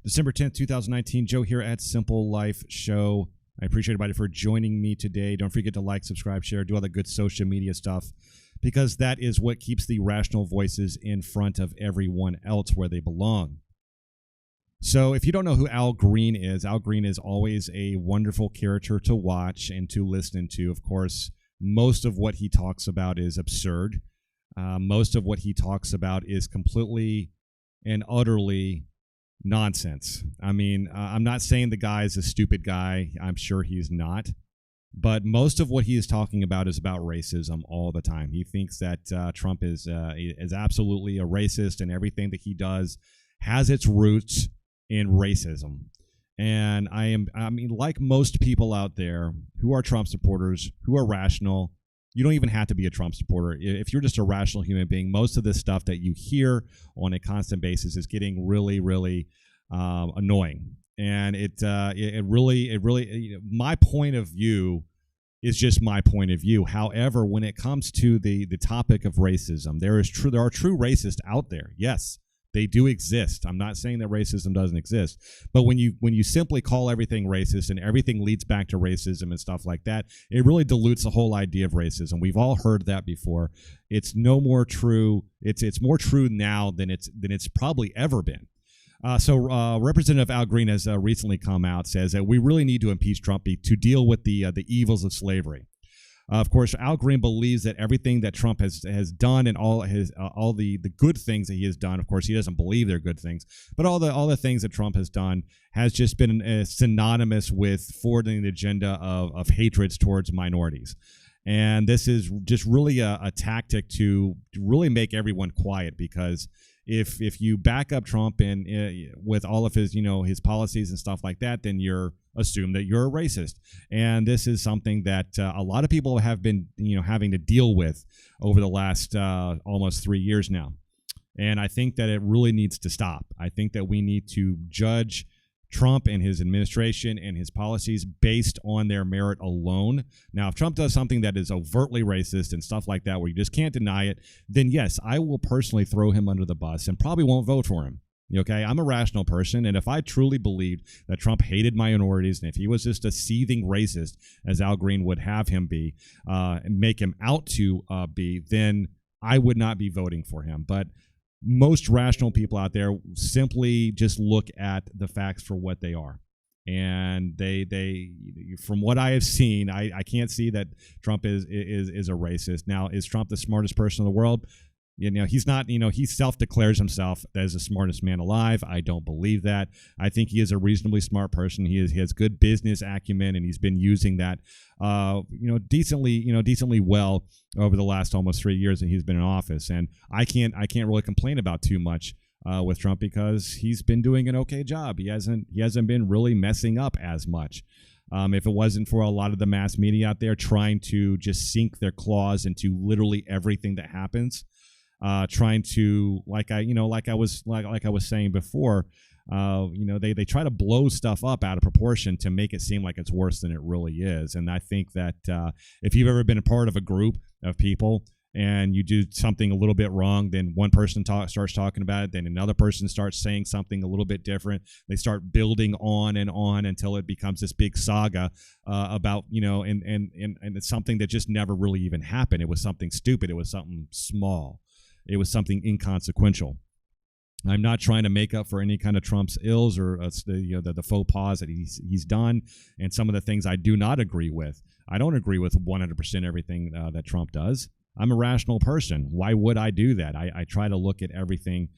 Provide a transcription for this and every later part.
December 10th, 2019. Joe here at Simple Life Show. I appreciate everybody for joining me today. Don't forget to like, subscribe, share, do all the good social media stuff, because that is what keeps the rational voices in front of everyone else where they belong. So if you don't know who Al Green is always a wonderful character to watch and to listen to. Of course, most of what he talks about is absurd. Most of what he talks about is completely and utterly nonsense. I mean, I'm not saying the guy is a stupid guy. I'm sure he's not. But most of what he is talking about is about racism all the time. He thinks that Trump is absolutely a racist, and everything that he does has its roots in racism. And I mean, like most people out there who are Trump supporters, who are rational, you don't even have to be a Trump supporter. If you're just a rational human being, most of this stuff that you hear on a constant basis is getting really, really annoying. And it really, my point of view is just my point of view. However, when it comes to the topic of racism, there are true racists out there. Yes, they do exist. I'm not saying that racism doesn't exist, but when you simply call everything racist and everything leads back to racism and stuff like that, it really dilutes the whole idea of racism. We've all heard that before. It's no more true. It's more true now than it's probably ever been. So Representative Al Green has recently come out, says that we really need to impeach Trump to deal with the evils of slavery. Of course, Al Green believes that everything that Trump has done and all the good things that he has done, of course, he doesn't believe they're good things, but all the things that Trump has done has just been synonymous with forwarding the agenda of hatreds towards minorities. And this is just really a tactic to really make everyone quiet, because if you back up Trump and with all of his his policies and stuff like that, then you're assumed that you're a racist. And this is something that a lot of people have been having to deal with over the last almost 3 years now. And I think that it really needs to stop. I think that we need to judge Trump and his administration and his policies based on their merit alone. Now, if Trump does something that is overtly racist and stuff like that, where you just can't deny it, then yes, I will personally throw him under the bus and probably won't vote for him. Okay, I'm a rational person, and if I truly believed that Trump hated minorities, and if he was just a seething racist, as Al Green would have him be, and make him out to be, then I would not be voting for him. But most rational people out there simply just look at the facts for what they are. And they from what I have seen, I can't see that Trump is a racist. Now, is Trump the smartest person in the world? He's not. He self-declares himself as the smartest man alive. I don't believe that. I think he is a reasonably smart person. He has good business acumen, and he's been using that, decently well over the last almost 3 years that he's been in office. And I can't really complain about too much with Trump, because he's been doing an okay job. He hasn't been really messing up as much. If it wasn't for a lot of the mass media out there trying to just sink their claws into literally everything that happens. Trying to, like I was saying before, they try to blow stuff up out of proportion to make it seem like it's worse than it really is. And I think that if you've ever been a part of a group of people and you do something a little bit wrong, then one person starts talking about it, then another person starts saying something a little bit different. They start building on and on until it becomes this big saga about, and it's something that just never really even happened. It was something stupid. It was something small. It was something inconsequential. I'm not trying to make up for any kind of Trump's ills or the faux pas that he's done, and some of the things I do not agree with. I don't agree with 100% everything that Trump does. I'm a rational person. Why would I do that? I try to look at everything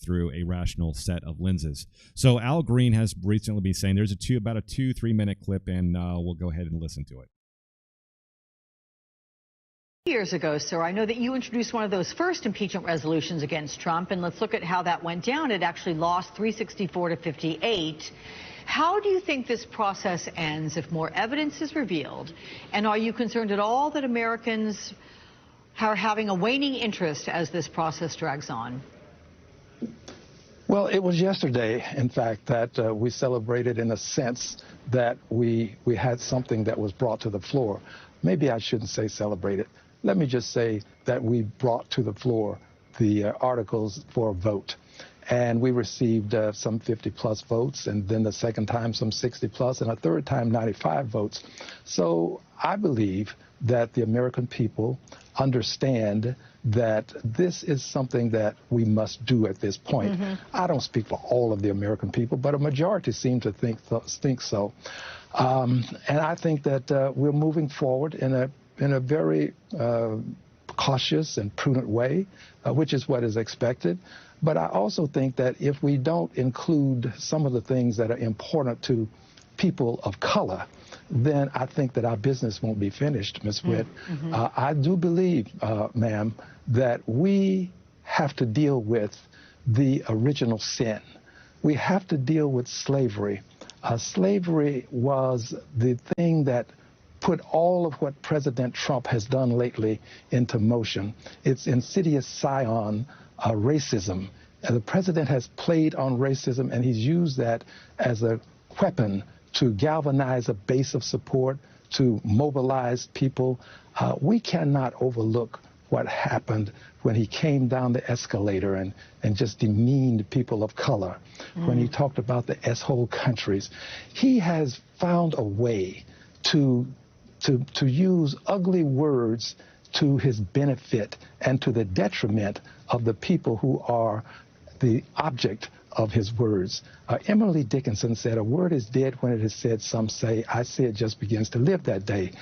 through a rational set of lenses. So Al Green has recently been saying, there's about a 2-3 minute clip, and we'll go ahead and listen to it. Years ago, sir, I know that you introduced one of those first impeachment resolutions against Trump, and let's look at how that went down. It actually lost 364 to 58. How do you think this process ends if more evidence is revealed? And are you concerned at all that Americans are having a waning interest as this process drags on? Well, it was yesterday, in fact, that we celebrated in a sense that we had something that was brought to the floor. Maybe I shouldn't say celebrated. Let me just say that we brought to the floor the articles for a vote. and we received some 50-plus votes, and then the second time some 60-plus, and a third time 95 votes. So I believe that the American people understand that this is something that we must do at this point. I don't speak for all of the American people, but a majority seem to think so. And I think that we're moving forward in a very cautious and prudent way, which is what is expected. But I also think that if we don't include some of the things that are important to people of color, then I think that our business won't be finished, Ms. Witt. I do believe, ma'am, that we have to deal with the original sin. We have to deal with slavery. Slavery was the thing that put all of what President Trump has done lately into motion. It's insidious scion racism. And the president has played on racism, and he's used that as a weapon to galvanize a base of support, to mobilize people. We cannot overlook what happened when he came down the escalator and just demeaned people of color, when he talked about the S-hole countries. He has found a way to use ugly words to his benefit and to the detriment of the people who are the object of his words. Emily Dickinson said, "A word is dead when it is said, some say. I say it just begins to live that day."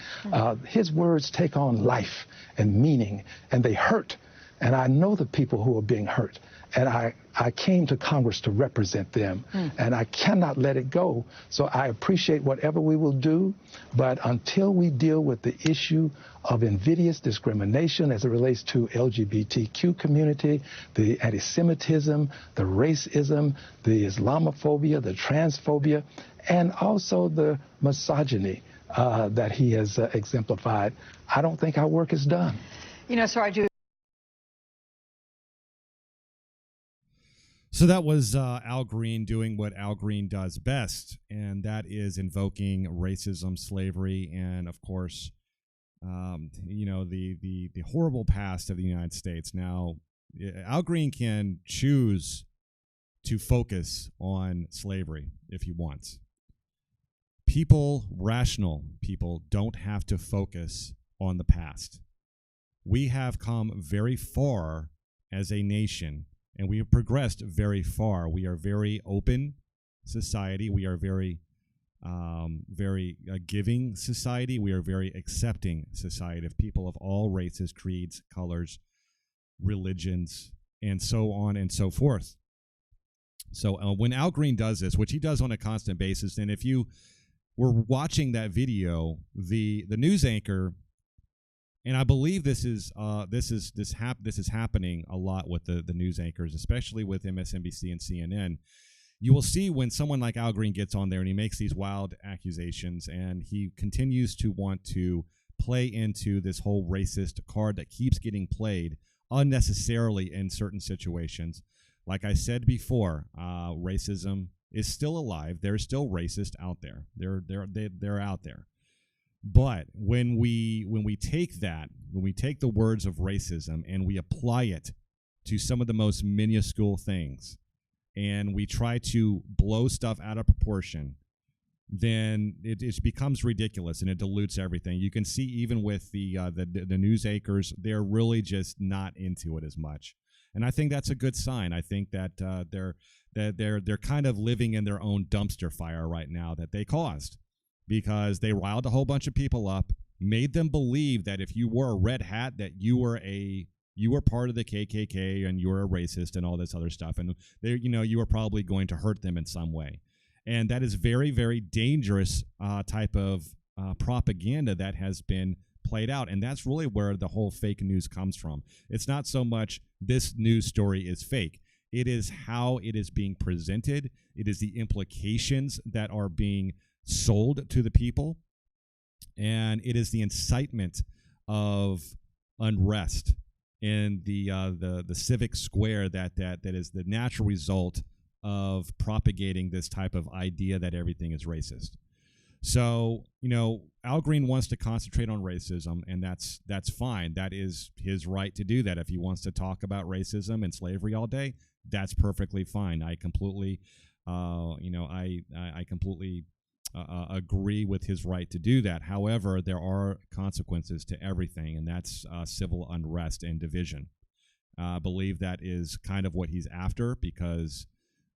His words take on life and meaning, and they hurt. And I know the people who are being hurt. And I came to Congress to represent them, and I cannot let it go. So I appreciate whatever we will do, but until we deal with the issue of invidious discrimination as it relates to LGBTQ community, the anti-Semitism, the racism, the Islamophobia, the transphobia, and also the misogyny that he has exemplified, I don't think our work is done. You know, sir, I do. So that was Al Green doing what Al Green does best, and that is invoking racism, slavery, and of course, you know, the horrible past of the United States. Now, Al Green can choose to focus on slavery if he wants. People, rational people, don't have to focus on the past. We have come very far as a nation, and we have progressed very far. We are a very open society. We are very giving society. We are a very accepting society of people of all races, creeds, colors, religions, and so on and so forth. So when Al Green does this, which he does on a constant basis, and if you were watching that video, the news anchor, and I believe this is happening a lot with the news anchors, especially with MSNBC and CNN. You will see when someone like Al Green gets on there and he makes these wild accusations, and he continues to want to play into this whole racist card that keeps getting played unnecessarily in certain situations. Like I said before, racism is still alive. There's still racists out there. They're out there. But when we take the words of racism and we apply it to some of the most minuscule things, and we try to blow stuff out of proportion, then it becomes ridiculous and it dilutes everything. You can see even with the news anchors, they're really just not into it as much, and I think that's a good sign. I think that they're kind of living in their own dumpster fire right now that they caused, because they riled a whole bunch of people up, made them believe that if you wore a red hat, that you were part of the KKK and you were a racist and all this other stuff, and you were probably going to hurt them in some way. And that is very, very dangerous type of propaganda that has been played out, and that's really where the whole fake news comes from. It's not so much this news story is fake. It is how it is being presented. It is the implications that are being sold to the people, and it is the incitement of unrest in the civic square that is the natural result of propagating this type of idea that everything is racist. So, Al Green wants to concentrate on racism, and that's fine. That is his right to do that. If he wants to talk about racism and slavery all day, that's perfectly fine. I completely, I completely agree with his right to do that. However, there are consequences to everything, and that's civil unrest and division. I believe that is kind of what he's after, because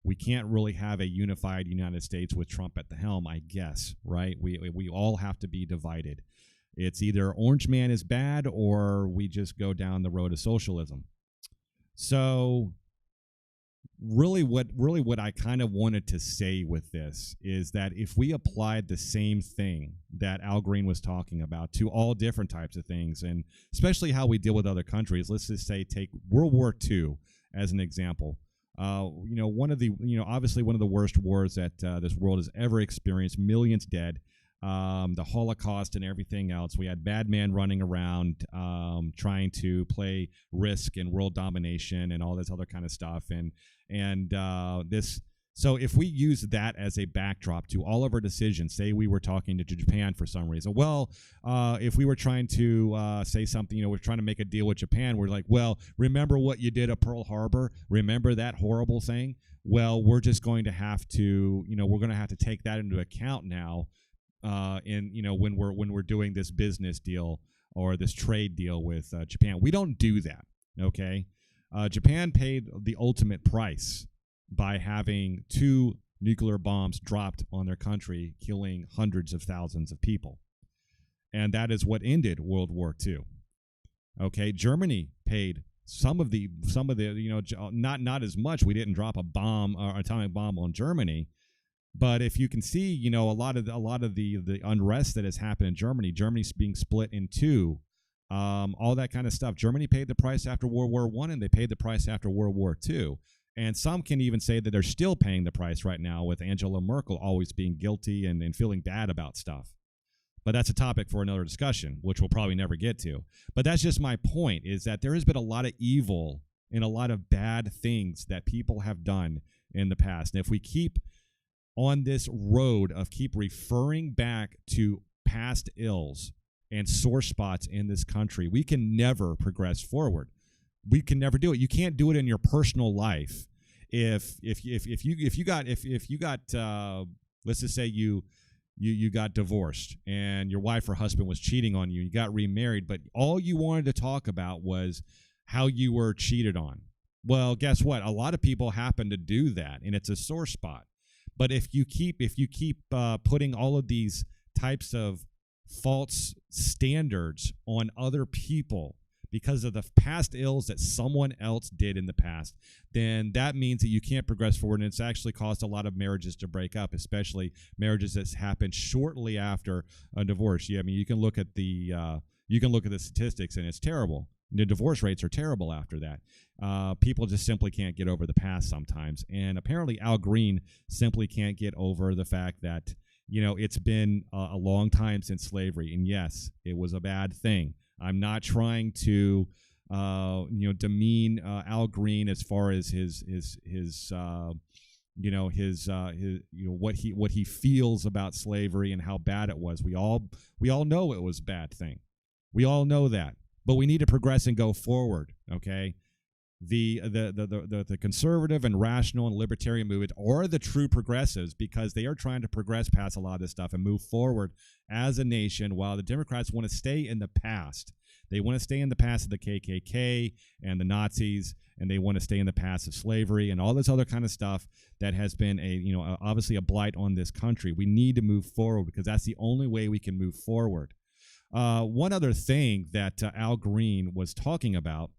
we can't really have a unified United States with Trump at the helm, I guess, right? We all have to be divided. It's either Orange Man is bad, or we just go down the road of socialism. So really what I kind of wanted to say with this is that if we applied the same thing that Al Green was talking about to all different types of things, and especially how we deal with other countries, let's just say take World War II as an example. Obviously one of the worst wars that this world has ever experienced, millions dead, the Holocaust and everything else. We had bad men running around trying to play Risk and world domination and all this other kind of stuff. So if we use that as a backdrop to all of our decisions, say we were talking to Japan for some reason, if we were trying to say something, we're trying to make a deal with Japan, we're like, well, remember what you did at Pearl Harbor? Remember that horrible thing? Well, we're just going to have to, we're going to have to take that into account now, when we're doing this business deal or this trade deal with Japan. We don't do that, okay? Japan paid the ultimate price by having 2 nuclear bombs dropped on their country, killing hundreds of thousands of people. And that is what ended World War II. Okay, Germany paid some of the not as much. We didn't drop a bomb or atomic bomb on Germany, but if you can see, a lot of the unrest that has happened in Germany, Germany's being split in two, all that kind of stuff. Germany paid the price after World War I, and they paid the price after World War II. And some can even say that they're still paying the price right now, with Angela Merkel always being guilty and feeling bad about stuff. But that's a topic for another discussion, which we'll probably never get to. But that's just my point, is that there has been a lot of evil and a lot of bad things that people have done in the past. And if we keep on this road of keep referring back to past ills and sore spots in this country, we can never progress forward. We can never do it. You can't do it in your personal life. If you got let's just say you got divorced and your wife or husband was cheating on you, you got remarried, but all you wanted to talk about was how you were cheated on. Well, guess what? A lot of people happen to do that, and it's a sore spot. But if you keep putting all of these types of false standards on other people because of the past ills that someone else did in the past, then that means that you can't progress forward, and it's actually caused a lot of marriages to break up, especially marriages that happened shortly after a divorce. Yeah, I mean, you can look at the statistics, and it's terrible. The divorce rates are terrible after that. People just simply can't get over the past sometimes, and apparently Al Green simply can't get over the fact that it's been a long time since slavery, and yes, it was a bad thing. I'm not trying to, demean Al Green as far as his what he feels about slavery and how bad it was. We all know it was a bad thing. We all know that, but we need to progress and go forward. Okay, the conservative and rational and libertarian movement are the true progressives, because they are trying to progress past a lot of this stuff and move forward as a nation, while the Democrats want to stay in the past. They want to stay in the past of the KKK and the Nazis, and they want to stay in the past of slavery and all this other kind of stuff that has been obviously a blight on this country. We need to move forward, because that's the only way we can move forward. One other thing that Al Green was talking about,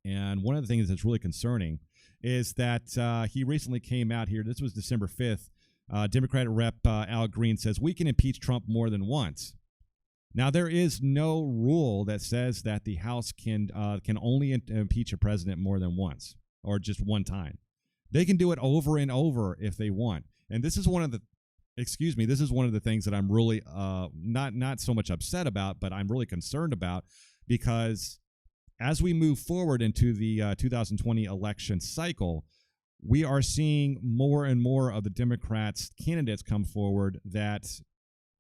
and one of the things that's really concerning, is that he recently came out here. This was December 5th. Democratic Rep Al Green says we can impeach Trump more than once. Now, there is no rule that says that the House can only impeach a president more than once, or just one time. They can do it over and over if they want. And this is one of the things that I'm really not so much upset about, but I'm really concerned about, because as we move forward into the 2020 election cycle, we are seeing more and more of the Democrats' candidates come forward that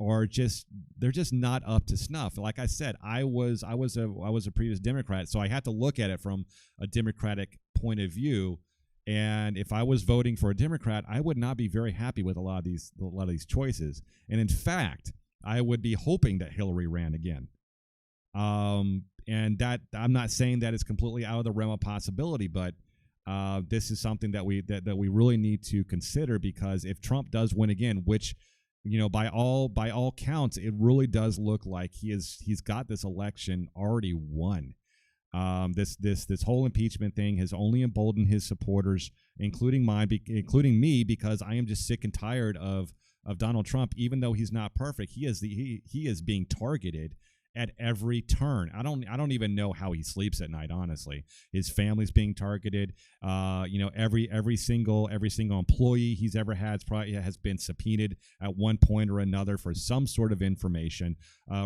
are just, they're just not up to snuff. Like I said, I was a previous Democrat, so I had to look at it from a Democratic point of view. And if I was voting for a Democrat, I would not be very happy with a lot of these choices. And in fact, I would be hoping that Hillary ran again. And that, I'm not saying that it's completely out of the realm of possibility, but this is something that we really need to consider, because if Trump does win again, which, you know, by all counts, it really does look like he's got this election already won. This whole impeachment thing has only emboldened his supporters, including including me, because I am just sick and tired of Donald Trump. Even though he's not perfect, he is being targeted at every turn. I don't even know how he sleeps at night, honestly. His family's being targeted. You know, every single employee he's ever had probably has been subpoenaed at one point or another for some sort of information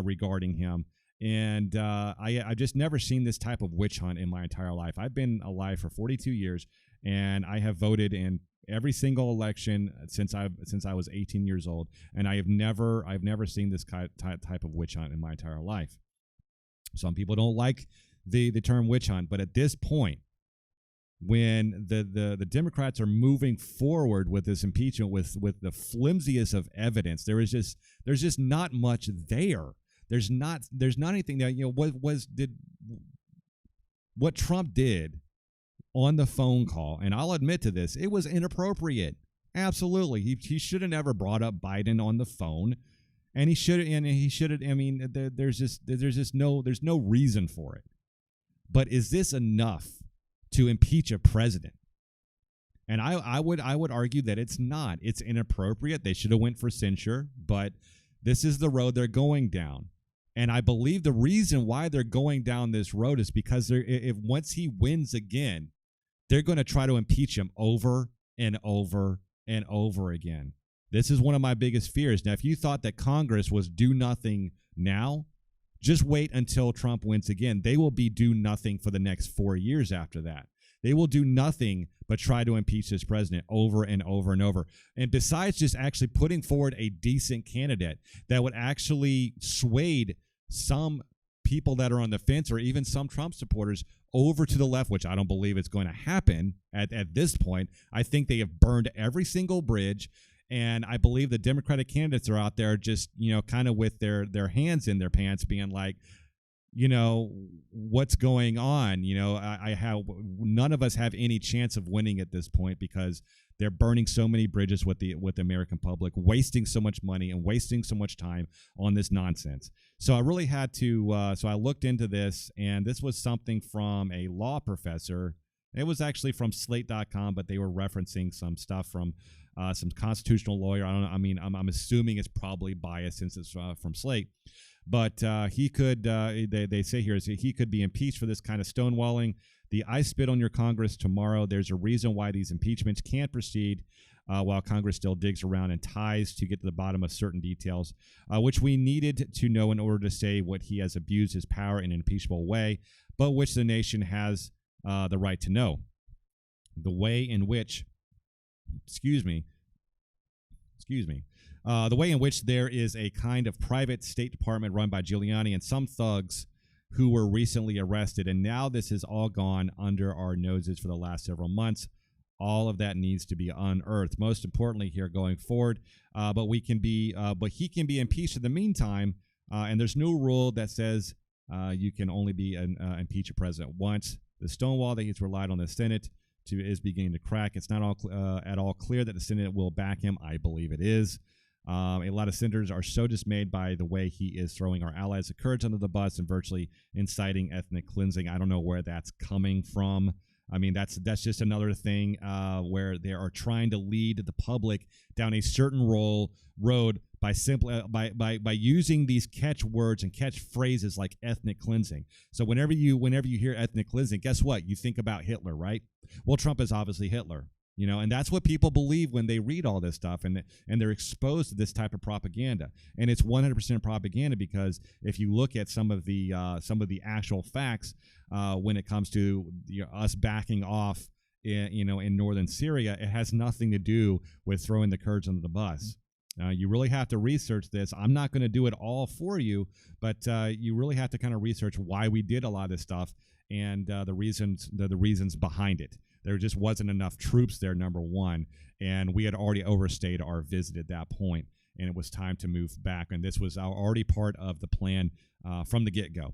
regarding him. And I've just never seen this type of witch hunt in my entire life. I've been alive for 42 years, and I have voted in every single election since I was 18 years old, and I've never seen this type of witch hunt in my entire life. Some people don't like the term witch hunt, but at this point, when the Democrats are moving forward with this impeachment with the flimsiest of evidence, there's just not much there. There's not anything that, you know, what Trump did on the phone call, and I'll admit to this, it was inappropriate. Absolutely, he should have never brought up Biden on the phone, and he should have. I mean, there's no reason for it. But is this enough to impeach a president? And I would argue that it's not. It's inappropriate. They should have went for censure, but this is the road they're going down. And I believe the reason why they're going down this road is because if once he wins again, they're going to try to impeach him over and over and over again. This is one of my biggest fears. Now, if you thought that Congress was do nothing now, just wait until Trump wins again. They will be do nothing for the next 4 years after that. They will do nothing but try to impeach this president over and over and over. And besides just actually putting forward a decent candidate that would actually sway some people that are on the fence, or even some Trump supporters, over to the left, which I don't believe it's going to happen at this point. I think they have burned every single bridge, and I believe the Democratic candidates are out there just, you know, kind of with their hands in their pants, being like, you know, what's going on? You know, none of us have any chance of winning at this point, because they're burning so many bridges with the American public, wasting so much money and wasting so much time on this nonsense. So I really had to. So I looked into this, and this was something from a law professor. It was actually from Slate.com, but they were referencing some stuff from some constitutional lawyer. I don't know. I mean, I'm assuming it's probably biased since it's from Slate. But he could, they say here, is he could be impeached for this kind of stonewalling. The I spit on your Congress tomorrow. There's a reason why these impeachments can't proceed while Congress still digs around and tries to get to the bottom of certain details, which we needed to know in order to say what he has abused his power in an impeachable way, but which the nation has the right to know. The way in which, the way in which there is a kind of private State Department run by Giuliani and some thugs who were recently arrested, and now this has all gone under our noses for the last several months. All of that needs to be unearthed. Most importantly, here going forward, but he can be impeached in the meantime. And there's no rule that says you can only be impeach a president once. The stonewall that he's relied on the Senate is beginning to crack. It's not at all clear that the Senate will back him. I believe it is. A lot of senators are so dismayed by the way he is throwing our allies, the Kurds, under the bus and virtually inciting ethnic cleansing. I don't know where that's coming from. I mean, that's just another thing where they are trying to lead the public down a certain road by simply by using these catchwords and catchphrases like ethnic cleansing. So whenever you hear ethnic cleansing, guess what? You think about Hitler, right? Well, Trump is obviously Hitler. You know, and that's what people believe when they read all this stuff, and they're exposed to this type of propaganda. And it's 100% propaganda, because if you look at some of the actual facts when it comes to us backing off, in northern Syria, it has nothing to do with throwing the Kurds under the bus. You really have to research this. I'm not going to do it all for you, but you really have to kind of research why we did a lot of this stuff and the reasons behind it. There just wasn't enough troops there, number one, and we had already overstayed our visit at that point, and it was time to move back. And this was already part of the plan from the get-go.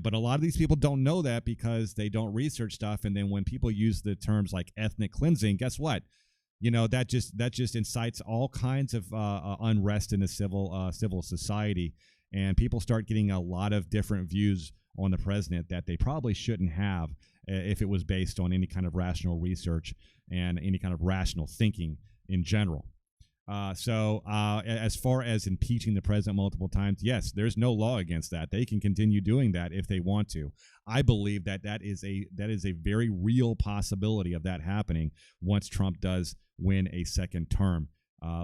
But a lot of these people don't know that because they don't research stuff. And then when people use the terms like ethnic cleansing, guess what? That just incites all kinds of unrest in the civil society, and people start getting a lot of different views on the president that they probably shouldn't have if it was based on any kind of rational research and any kind of rational thinking in general. So as far as impeaching the president multiple times, yes, there's no law against that. They can continue doing that if they want to. I believe that is a very real possibility of that happening once Trump does win a second term.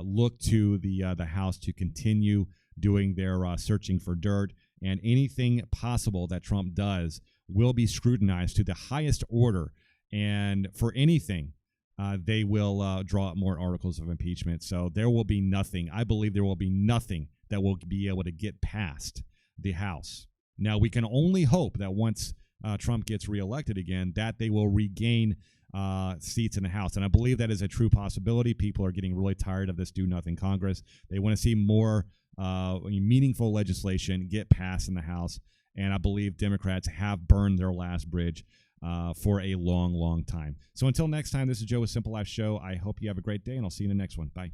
Look to the House to continue doing their searching for dirt, and anything possible that Trump does will be scrutinized to the highest order. And for anything, they will draw up more articles of impeachment. So there will be nothing. I believe there will be nothing that will be able to get past the House. Now, we can only hope that once Trump gets reelected again, that they will regain seats in the House. And I believe that is a true possibility. People are getting really tired of this do-nothing Congress. They want to see more meaningful legislation get passed in the House. And I believe Democrats have burned their last bridge for a long, long time. So until next time, this is Joe with Simple Life Show. I hope you have a great day, and I'll see you in the next one. Bye.